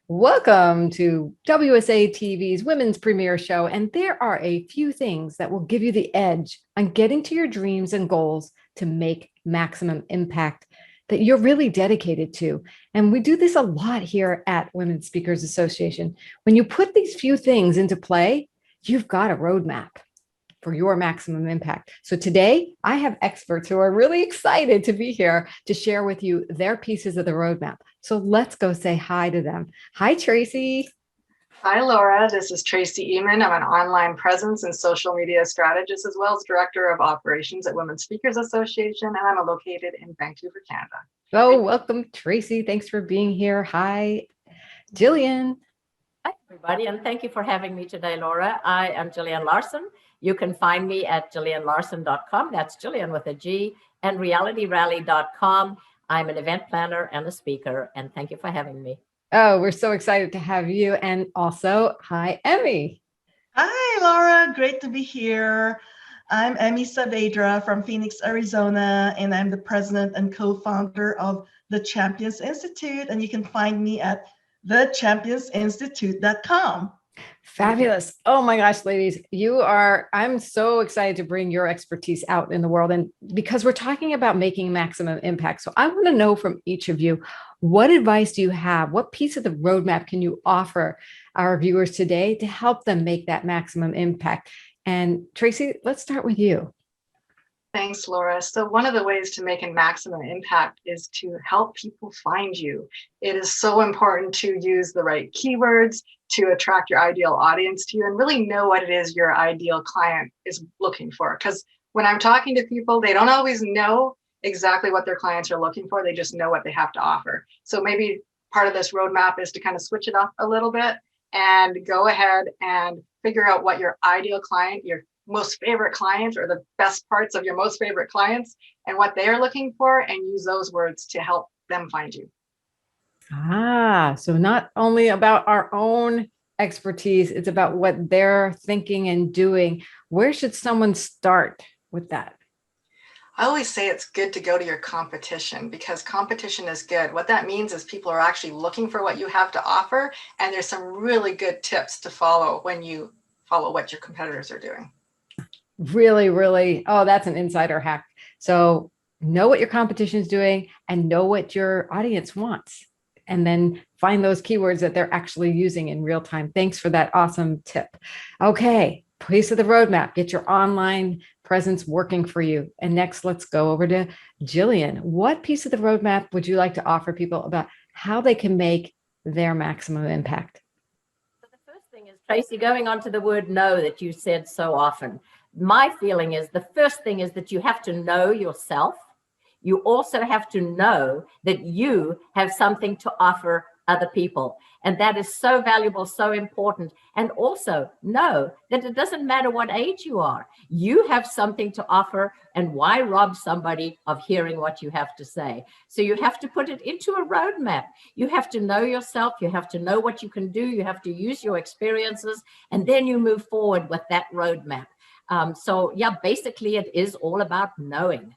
Welcome to WSA TV's Women's Premiere Show. And there are a few things that will give you the edge on getting to your dreams and goals to make maximum impact that you're really dedicated to. And we do this a lot here at Women's Speakers Association. When you put these few things into play, you've got a roadmap for your maximum impact. So today I have experts who are really excited to be here to share with you their pieces of the roadmap. So let's go say hi to them. Hi, Tracy. Hi, Laura. This is Tracy Eman. I'm an online presence and social media strategist, as well as director of operations at Women's Speakers Association, and I'm located in Vancouver, Canada. Oh, welcome, Tracy. Thanks for being here. Hi, Jillian. Hi, everybody, and thank you for having me today, Laura. I am Jillian Larson. You can find me at jillianlarson.com. That's Jillian with a G, and realityrally.com. I'm an event planner and a speaker, and thank you for having me. Oh, we're so excited to have you. And also, hi, Emmy. Hi, Laura. Great to be here. I'm Emmy Saavedra from Phoenix, Arizona, and I'm the president and co-founder of the Champions Institute. And you can find me at thechampionsinstitute.com. Fabulous. Oh my gosh, ladies, I'm so excited to bring your expertise out in the world. And because we're talking about making maximum impact. So I want to know from each of you, what advice do you have? What piece of the roadmap can you offer our viewers today to help them make that maximum impact? And Tracy, let's start with you. Thanks, Laura. So one of the ways to make a maximum impact is to help people find you. It is so important to use the right keywords to attract your ideal audience to you and really know what it is your ideal client is looking for. Because when I'm talking to people, they don't always know exactly what their clients are looking for. They just know what they have to offer. So maybe part of this roadmap is to kind of switch it up a little bit and go ahead and figure out what your ideal client, your most favorite clients, or the best parts of your most favorite clients and what they are looking for, and use those words to help them find you. So not only about our own expertise, it's about what they're thinking and doing. Where should someone start with that? I always say it's good to go to your competition, because competition is good. What that means is people are actually looking for what you have to offer, and there's some really good tips to follow when you follow what your competitors are doing. Really, really. Oh, that's an insider hack. So know what your competition is doing and know what your audience wants, and then find those keywords that they're actually using in real time. Thanks for that awesome tip. Okay, piece of the roadmap, get your online presence working for you. And next, let's go over to Jillian. What piece of the roadmap would you like to offer people about how they can make their maximum impact? So the first thing is, Tracy, going on to the word no that you said so often. My feeling is the first thing is that you have to know yourself. You also have to know that you have something to offer other people. And that is so valuable, so important. And also know that it doesn't matter what age you are. You have something to offer, and why rob somebody of hearing what you have to say? So you have to put it into a roadmap. You have to know yourself. You have to know what you can do. You have to use your experiences, and then you move forward with that roadmap. So yeah, basically it is all about knowing.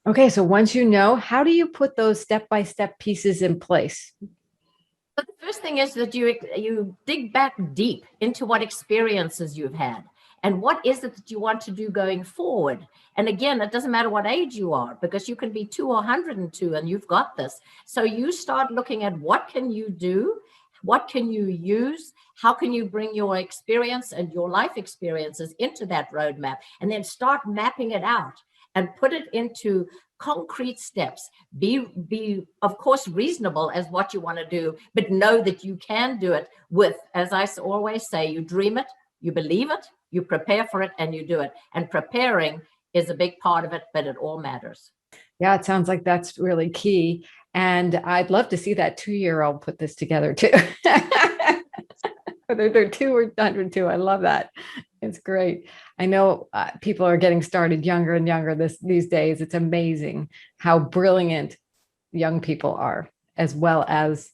Okay, so once you know, how do you put those step-by-step pieces in place? So the first thing is that you dig back deep into what experiences you've had and what is it that you want to do going forward. And again, it doesn't matter what age you are, because you can be 2 or 102 and you've got this. So you start looking at what can you do? What can you use? How can you bring your experience and your life experiences into that roadmap, and then start mapping it out and put it into concrete steps. Be of course reasonable as what you want to do, but know that you can do it with, as I always say, you dream it, you believe it, you prepare for it, and you do it. And preparing is a big part of it, but it all matters. Yeah, it sounds like that's really key. And I'd love to see that 2-year-old put this together too. Whether they're 2 or 102, I love that. It's great. I know people are getting started younger and younger these days. It's amazing how brilliant young people are, as well as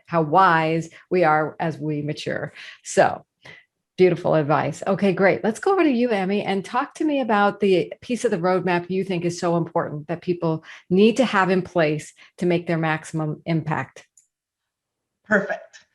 how wise we are as we mature. So beautiful advice. Okay, great. Let's go over to you, Emmy, and talk to me about the piece of the roadmap you think is so important that people need to have in place to make their maximum impact. Perfect.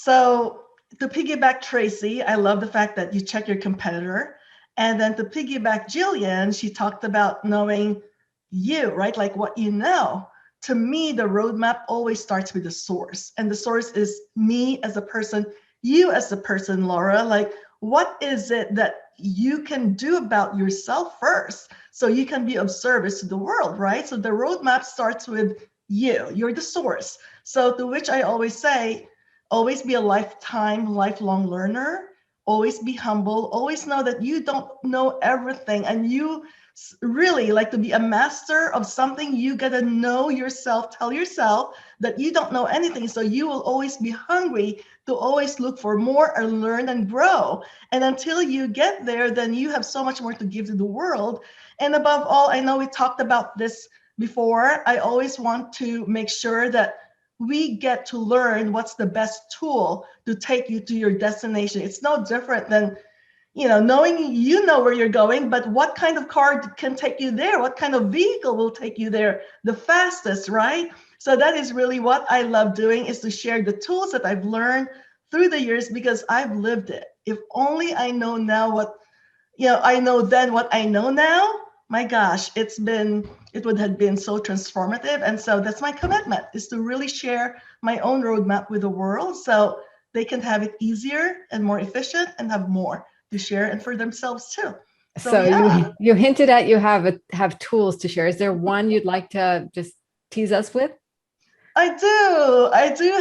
So to piggyback Tracy, I love the fact that you check your competitor. And then to piggyback Jillian, she talked about knowing you, right? Like what you know. To me, the roadmap always starts with the source. And the source is me as a person, you as a person, Laura. Like, what is it that you can do about yourself first so you can be of service to the world, right? So the roadmap starts with you. You're the source. So to which I always say, always be a lifelong learner. Always be humble. Always know that you don't know everything, and you really like to be a master of something. You got to know yourself, tell yourself that you don't know anything. So you will always be hungry to always look for more and learn and grow. And until you get there, then you have so much more to give to the world. And above all, I know we talked about this before. I always want to make sure that we get to learn what's the best tool to take you to your destination. It's no different than, knowing you know where you're going, but what kind of car can take you there? What kind of vehicle will take you there the fastest, right? So that is really what I love doing, is to share the tools that I've learned through the years, because I've lived it. If only I know now what, I know then what I know now, my gosh, it would have been so transformative. And so that's my commitment, is to really share my own roadmap with the world so they can have it easier and more efficient and have more to share and for themselves too. So Yeah. you hinted at you have tools to share. Is there one you'd like to just tease us with? I do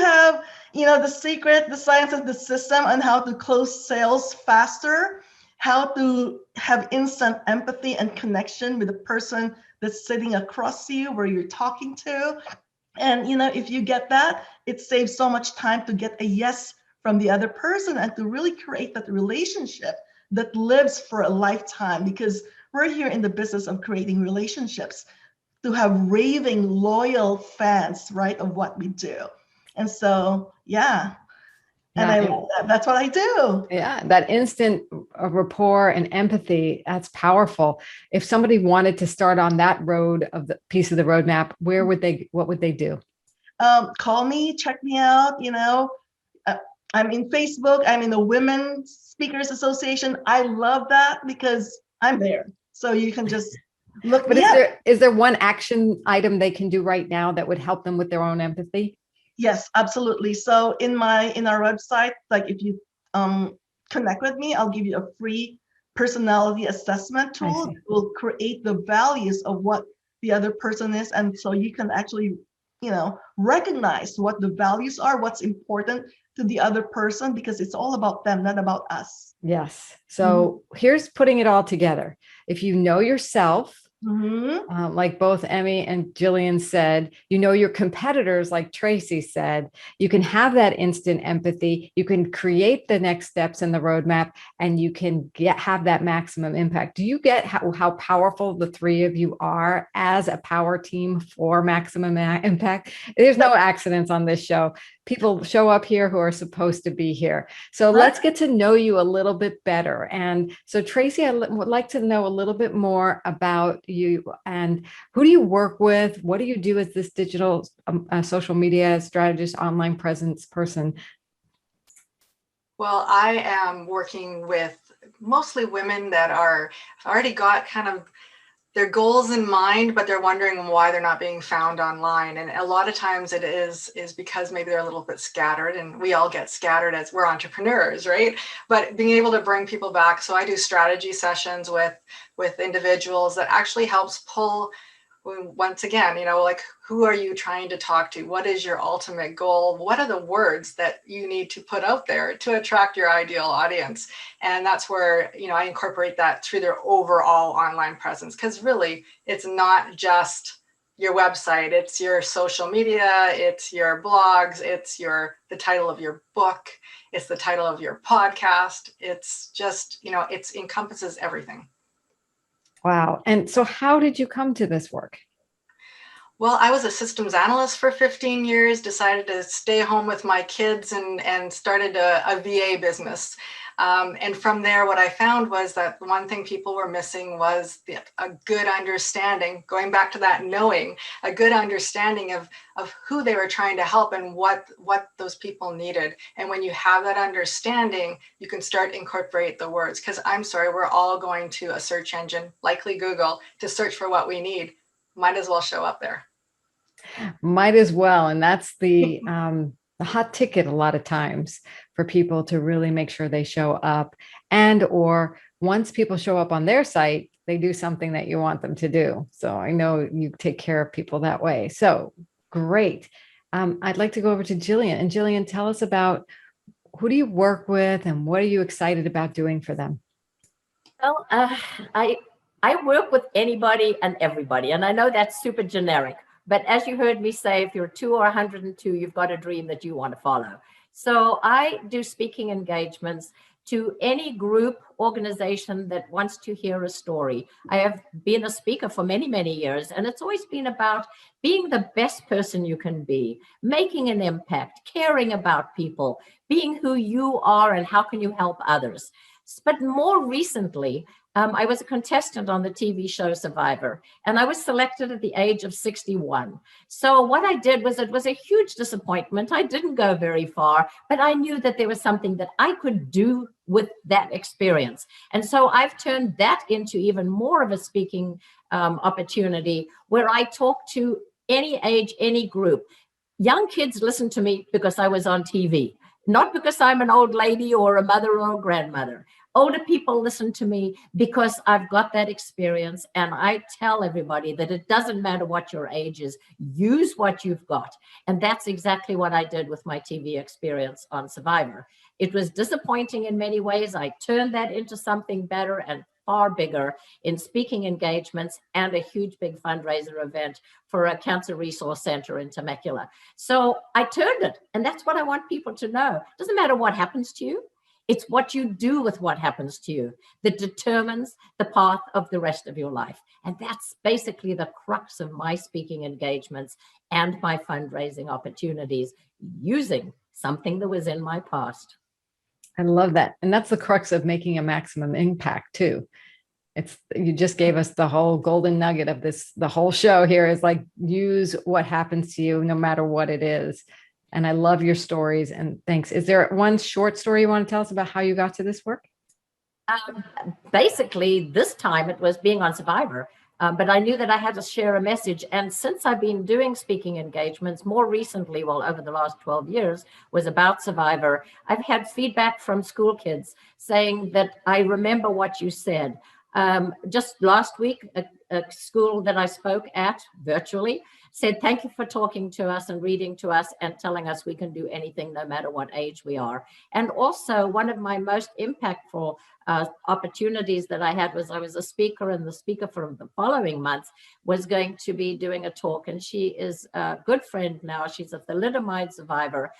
have, the secret, the science of the system, and how to close sales faster, how to have instant empathy and connection with the person that's sitting across you where you're talking to. And, if you get that, it saves so much time to get a yes from the other person and to really create that relationship that lives for a lifetime, because we're here in the business of creating relationships, to have raving loyal fans, right, of what we do. And so, yeah. And that's what I do. Yeah, that instant rapport and empathy, that's powerful. If somebody wanted to start on that road of the piece of the roadmap, what would they do? Call me, check me out. Uh, I'm in Facebook. I'm in the Women's Speakers Association. I love that because I'm there. So you can just look But me up. is there one action item they can do right now that would help them with their own empathy? Yes, absolutely. So in our website, like if you connect with me, I'll give you a free personality assessment tool that will create the values of what the other person is. And so you can actually, recognize what the values are, what's important to the other person, because it's all about them, not about us. Yes. So here's putting it all together. If you know yourself, like both Emmy and Jillian said, your competitors, like Tracy said, you can have that instant empathy. You can create the next steps in the roadmap, and you can have that maximum impact. Do you get how powerful the three of you are as a power team for maximum impact? There's no accidents on this show. People show up here who are supposed to be here. So let's get to know you a little bit better. And so, Tracy, I would like to know a little bit more about you, and who do you work with? What do you do as this digital social media strategist, online presence person? Well, I am working with mostly women that have already got kind of their goals in mind, but they're wondering why they're not being found online. And a lot of times it is because maybe they're a little bit scattered, and we all get scattered as we're entrepreneurs, right? But being able to bring people back. So I do strategy sessions with individuals that actually helps pull, once again, like, who are you trying to talk to? What is your ultimate goal? What are the words that you need to put out there to attract your ideal audience? And that's where, I incorporate that through their overall online presence, because really it's not just your website, it's your social media, it's your blogs, it's the title of your book, it's the title of your podcast. It's just, it encompasses everything. Wow. And so how did you come to this work? Well, I was a systems analyst for 15 years, decided to stay home with my kids and started a VA business. And from there, what I found was that one thing people were missing was a good understanding, going back to that knowing, a good understanding of who they were trying to help and what those people needed. And when you have that understanding, you can start incorporate the words. Because I'm sorry, we're all going to a search engine, likely Google, to search for what we need. Might as well show up there. Might as well. And that's the hot ticket a lot of times for people to really make sure they show up. And or once people show up on their site, they do something that you want them to do. So I know you take care of people that way. So great. I'd like to go over to Jillian. And Jillian, tell us about who do you work with and what are you excited about doing for them? Well, I work with anybody and everybody, and I know that's super generic. But as you heard me say, if you're 2 or 102, you've got a dream that you want to follow. So I do speaking engagements to any group, organization that wants to hear a story. I have been a speaker for many, many years, and it's always been about being the best person you can be, making an impact, caring about people, being who you are, and how can you help others. But more recently, I was a contestant on the TV show Survivor, and I was selected at the age of 61. So what I did was, it was a huge disappointment. I didn't go very far, but I knew that there was something that I could do with that experience. And so I've turned that into even more of a speaking opportunity where I talk to any age, any group. Young kids listen to me because I was on TV, not because I'm an old lady or a mother or a grandmother. Older people listen to me because I've got that experience, and I tell everybody that it doesn't matter what your age is, use what you've got. And that's exactly what I did with my TV experience on Survivor. It was disappointing in many ways. I turned that into something better and far bigger in speaking engagements and a huge big fundraiser event for a cancer resource center in Temecula. So I turned it, and that's what I want people to know. It doesn't matter what happens to you. It's what you do with what happens to you that determines the path of the rest of your life. And that's basically the crux of my speaking engagements and my fundraising opportunities, using something that was in my past. I love that. And that's the crux of making a maximum impact too. You just gave us the whole golden nugget of this. The whole show here is like, use what happens to you no matter what it is. And I love your stories, and thanks. Is there one short story you want to tell us about how you got to this work? Basically, this time it was being on Survivor, but I knew that I had to share a message. And since I've been doing speaking engagements more recently, well, over the last 12 years, was about Survivor, I've had feedback from school kids saying that I remember what you said. Just last week, a school that I spoke at virtually said, thank you for talking to us and reading to us and telling us we can do anything no matter what age we are. And also, one of my most impactful opportunities that I had was I was a speaker, and the speaker for the following month was going to be doing a talk. And she is a good friend now. She's a thalidomide survivor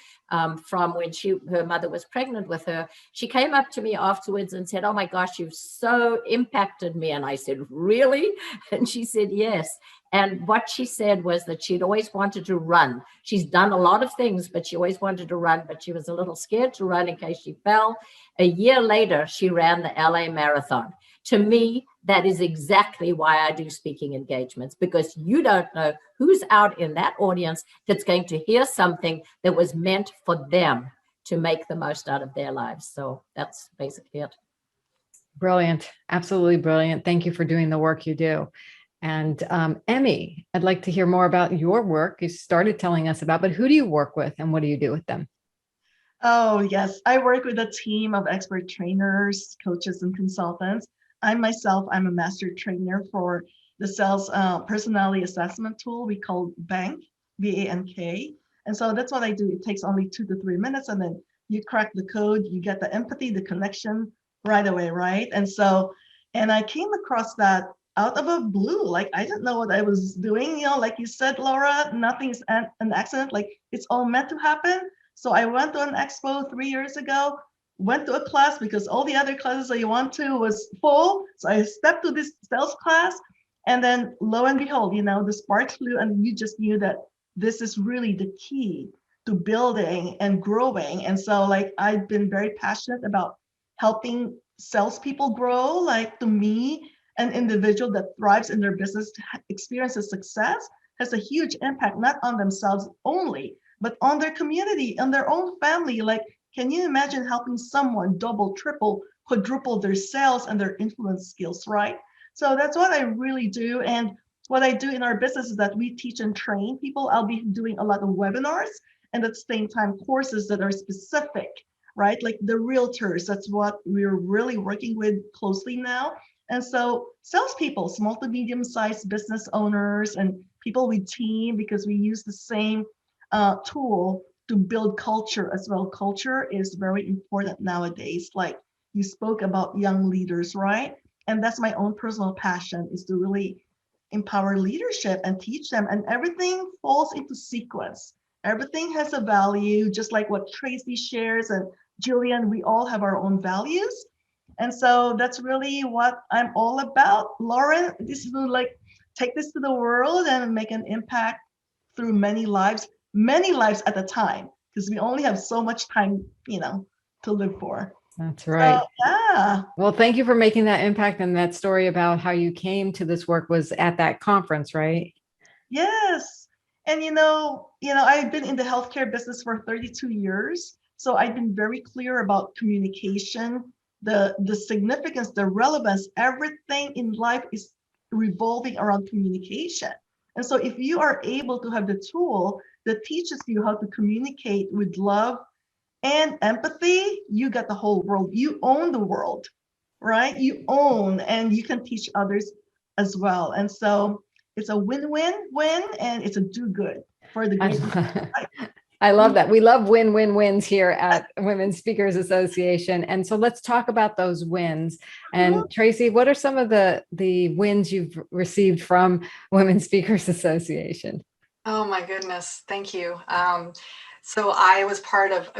from when her mother was pregnant with her. She came up to me afterwards and said, oh my gosh, you've so impacted me. And I said, really? And she said, yes. And what she said was that she'd always wanted to run. She's done a lot of things, but she always wanted to run, but she was a little scared to run in case she fell. A year later, she ran the LA Marathon. To me, that is exactly why I do speaking engagements, because you don't know who's out in that audience that's going to hear something that was meant for them to make the most out of their lives. So that's basically it. Brilliant. Absolutely brilliant. Thank you for doing the work you do. And Emmy, I'd like to hear more about your work. You started telling us about, but who do you work with and what do you do with them? Oh, yes. I work with a team of expert trainers, coaches, and consultants. I'm a master trainer for the sales personality assessment tool we call BANK, BANK. And so that's what I do. It takes only 2 to 3 minutes, and then you crack the code, you get the empathy, the connection right away, right? And I came across that out of a blue. Like, I didn't know what I was doing. Like you said, Laura, nothing's an accident. Like, it's all meant to happen. So I went to an expo 3 years ago, went to a class because all the other classes that you went to was full. So I stepped to this sales class, And then lo and behold, the spark flew, and you just knew that this is really the key to building and growing. And so, like, I've been very passionate about helping salespeople grow. Like, to me, an individual that thrives in their business, experiences success, has a huge impact, not on themselves only, but on their community, on their own family. Like, can you imagine helping someone double, triple, quadruple their sales and their influence skills, right? So that's what I really do. And what I do in our business is that we teach and train people. I'll be doing a lot of webinars and at the same time courses that are specific, right? Like the realtors, that's what we're really working with closely now. And so salespeople, small to medium-sized business owners and people with team, because we use the same tool to build culture as well. Culture is very important nowadays. Like you spoke about young leaders, right? And that's my own personal passion, is to really empower leadership and teach them. And everything falls into sequence. Everything has a value, just like what Tracy shares and Jillian, we all have our own values. And so that's really what I'm all about. Lauren, this is like, take this to the world and make an impact through many lives at a time, because we only have so much time, to live for. That's right. So, yeah. Well, thank you for making that impact. And that story about how you came to this work was at that conference, right? Yes. And I've been in the healthcare business for 32 years. So I've been very clear about communication, the significance, the relevance. Everything in life is revolving around communication. And so if you are able to have the tool that teaches you how to communicate with love and empathy, you got the whole world. You own the world, right? You own, and you can teach others as well. And so it's a win-win-win, and it's a do-good for the great. I love that. We love win-win-wins here at Women Speakers Association. And so let's talk about those wins. And Tracy, what are some of the wins you've received from Women Speakers Association? Oh my goodness, thank you. So I was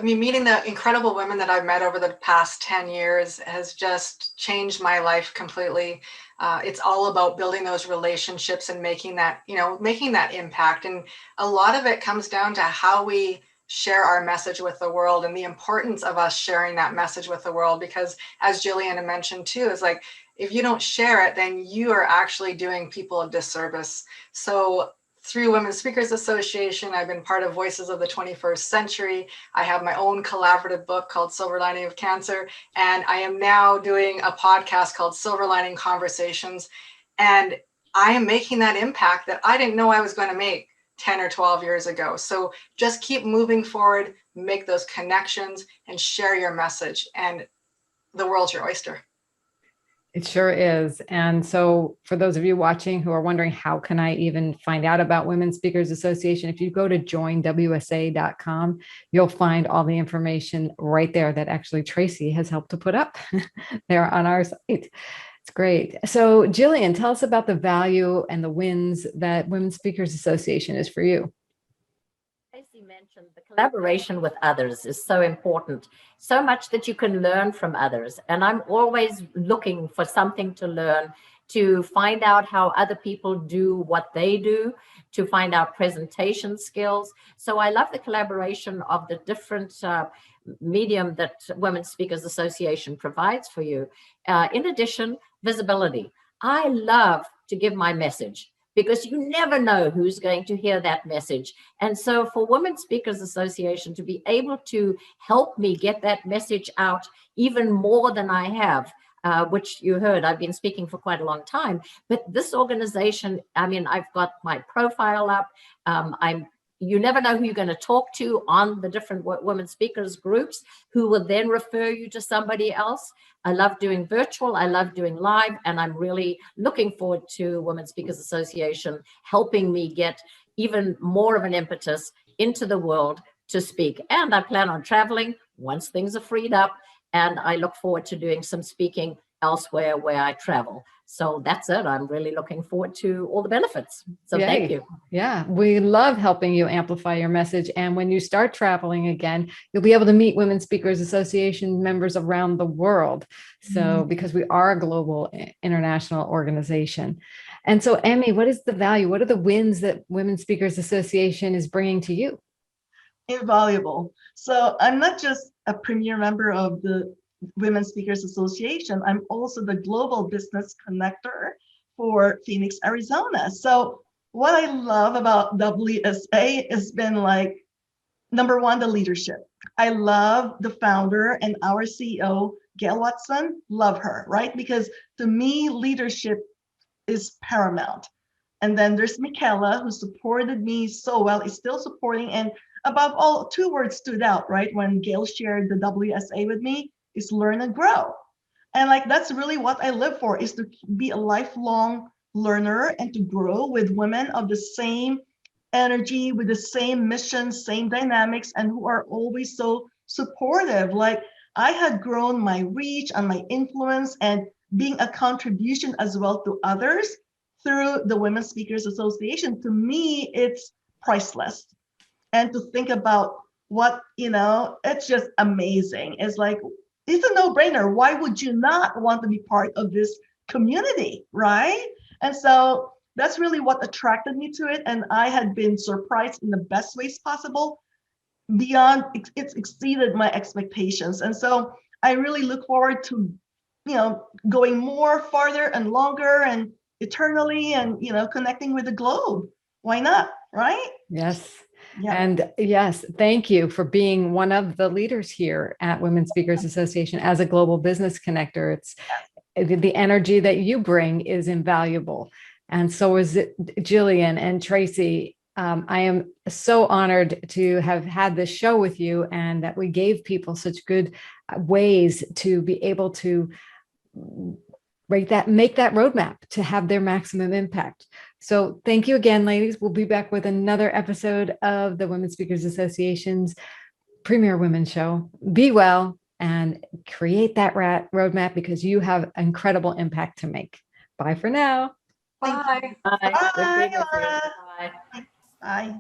meeting the incredible women that I've met over the past 10 years has just changed my life completely. It's all about building those relationships and making that impact. And a lot of it comes down to how we share our message with the world and the importance of us sharing that message with the world. Because as Jillian had mentioned too, is like, if you don't share it, then you are actually doing people a disservice. So through Women Speakers Association, I've been part of Voices of the 21st Century. I have my own collaborative book called Silver Lining of Cancer. And I am now doing a podcast called Silver Lining Conversations. And I am making that impact that I didn't know I was going to make 10 or 12 years ago. So just keep moving forward, make those connections, and share your message. And the world's your oyster. It sure is. And so for those of you watching who are wondering, how can I even find out about Women Speakers Association? If you go to joinwsa.com, you'll find all the information right there that actually Tracy has helped to put up there on our site. It's great. So Jillian, tell us about the value and the wins that Women Speakers Association is for you. Tracy mentioned the collaboration with others is so important, so much that you can learn from others. And I'm always looking for something to learn, to find out how other people do what they do, to find out presentation skills. So I love the collaboration of the different medium that Women Speakers Association provides for you. In addition, visibility. I love to give my message, because you never know who's going to hear that message. And so for Women Speakers Association to be able to help me get that message out even more than I have, which you heard, I've been speaking for quite a long time, but this organization, I mean, I've got my profile up. You never know who you're going to talk to on the different women speakers groups, who will then refer you to somebody else. I love doing virtual, I love doing live, and I'm really looking forward to Women Speakers Association helping me get even more of an impetus into the world to speak. And I plan on traveling once things are freed up, and I look forward to doing some speaking elsewhere where I travel. So that's it. I'm really looking forward to all the benefits. So Yay. Thank you. Yeah, we love helping you amplify your message. And when you start traveling again, you'll be able to meet Women Speakers Association members around the world. So because we are a global international organization. And so, Emmy, what is the value? What are the wins that Women Speakers Association is bringing to you? Invaluable. So I'm not just a premier member of the Women Speakers Association, I'm also the global business connector for Phoenix, Arizona. So what I love about WSA has been like, number one, the leadership. I love the founder and our CEO, Gail Watson, love her, right? Because to me, leadership is paramount. And then there's Michaela, who supported me so well, is still supporting. And above all, two words stood out, right? When Gail shared the WSA with me, is learn and grow. And like, that's really what I live for, is to be a lifelong learner and to grow with women of the same energy, with the same mission, same dynamics, and who are always so supportive. Like, I had grown my reach and my influence and being a contribution as well to others through the Women Speakers Association. To me, it's priceless. And to think about what, it's just amazing. It's like, it's a no-brainer. Why would you not want to be part of this community, right? And so that's really what attracted me to it. And I had been surprised in the best ways possible. Beyond, it's exceeded my expectations. And so I really look forward to, going more farther and longer and eternally and, connecting with the globe. Why not? Right? Yes. Yeah. And yes, thank you for being one of the leaders here at Women Speakers Association as a global business connector. It's the energy that you bring is invaluable. And so is it, Jillian and Tracy. I am so honored to have had this show with you and that we gave people such good ways to be able to make that roadmap to have their maximum impact. So thank you again, ladies. We'll be back with another episode of the Women Speakers Association's Premier Women Show. Be well and create that roadmap because you have incredible impact to make. Bye for now. Bye. Bye, Good being with you. Laura. Bye. Bye.